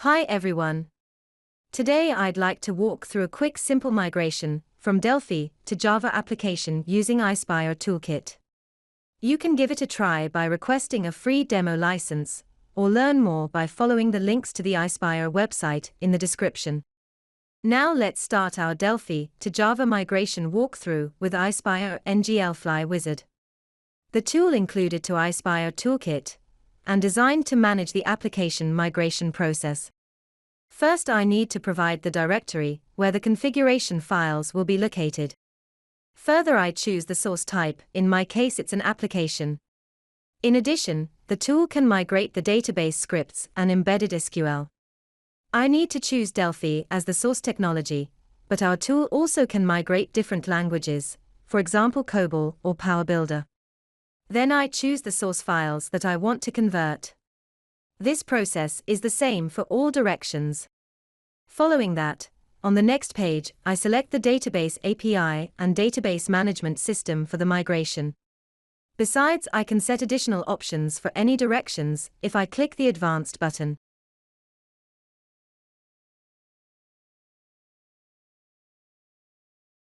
Hi everyone. Today I'd like to walk through a quick simple migration from Delphi to Java application using Ispirer Tookit. You can give it a try by requesting a free demo license, or learn more by following the links to the Ispirer website in the description. Now let's start our Delphi to Java migration walkthrough with Ispirer nGLFly wizard. The tool included to Ispirer Toolkit and designed to manage the application migration process. First, I need to provide the directory where the configuration files will be located. Further, I choose the source type, in my case it's an application. In addition, the tool can migrate the database scripts and embedded SQL. I need to choose Delphi as the source technology, but our tool also can migrate different languages, for example COBOL or Power Builder. Then I choose the source files that I want to convert. This process is the same for all directions. Following that, on the next page, I select the database API and database management system for the migration. Besides, I can set additional options for any directions if I click the Advanced button.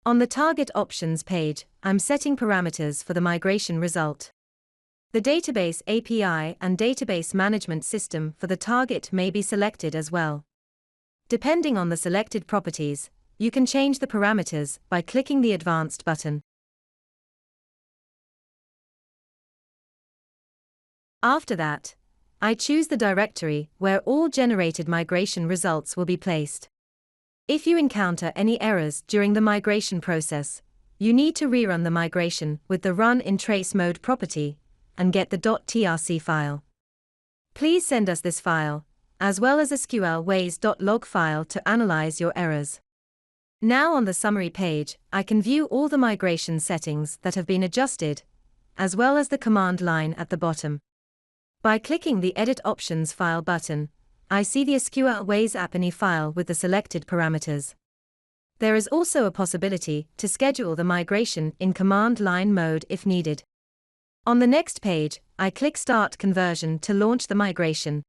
On the Target Options page, I'm setting parameters for the migration result. The database API and database management system for the target may be selected as well. Depending on the selected properties, you can change the parameters by clicking the Advanced button. After that, I choose the directory where all generated migration results will be placed. If you encounter any errors during the migration process, you need to rerun the migration with the Run in Trace Mode property and get the .trc file. Please send us this file, as well as a sqlways.log file to analyze your errors. Now on the summary page, I can view all the migration settings that have been adjusted, as well as the command line at the bottom. By clicking the Edit Options File button, I see the sqlways API file with the selected parameters. There is also a possibility to schedule the migration in command line mode if needed. On the next page, I click Start Conversion to launch the migration.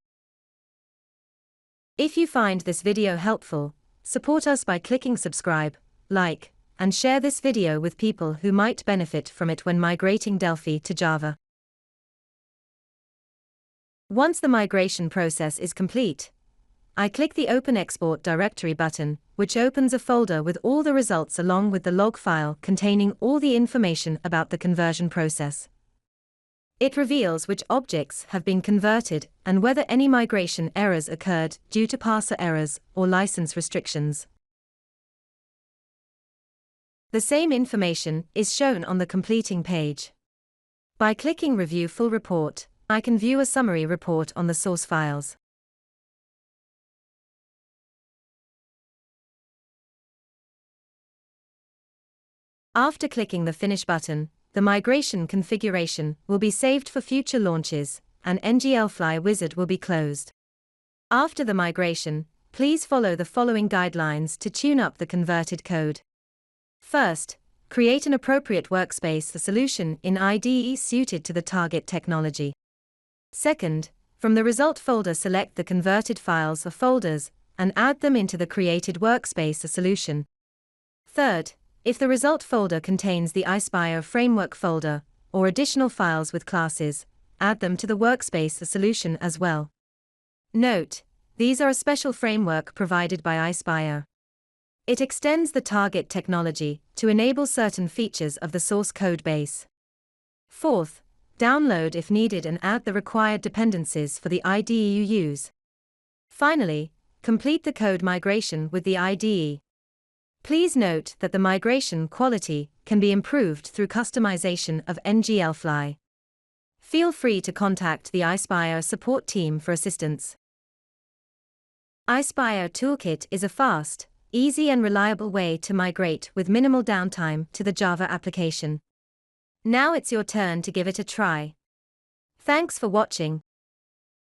If you find this video helpful, support us by clicking subscribe, like, and share this video with people who might benefit from it when migrating Delphi to Java. Once the migration process is complete, I click the Open Export Directory button, which opens a folder with all the results along with the log file containing all the information about the conversion process. It reveals which objects have been converted and whether any migration errors occurred due to parser errors or license restrictions. The same information is shown on the completing page. By clicking Review Full Report, I can view a summary report on the source files. After clicking the Finish button, the migration configuration will be saved for future launches, and nGLFly wizard will be closed. After the migration, please follow the following guidelines to tune up the converted code. First, create an appropriate workspace solution in IDE suited to the target technology. Second, from the result folder select the converted files or folders, and add them into the created workspace solution. Third, if the result folder contains the Ispirer framework folder, or additional files with classes, add them to the workspace solution as well. Note, these are a special framework provided by Ispirer. It extends the target technology to enable certain features of the source code base. Fourth, download if needed and add the required dependencies for the IDE you use. Finally, complete the code migration with the IDE. Please note that the migration quality can be improved through customization of nGLFly. Feel free to contact the Ispirer support team for assistance. Ispirer Toolkit is a fast, easy and reliable way to migrate with minimal downtime to the Java application. Now it's your turn to give it a try. Thanks for watching.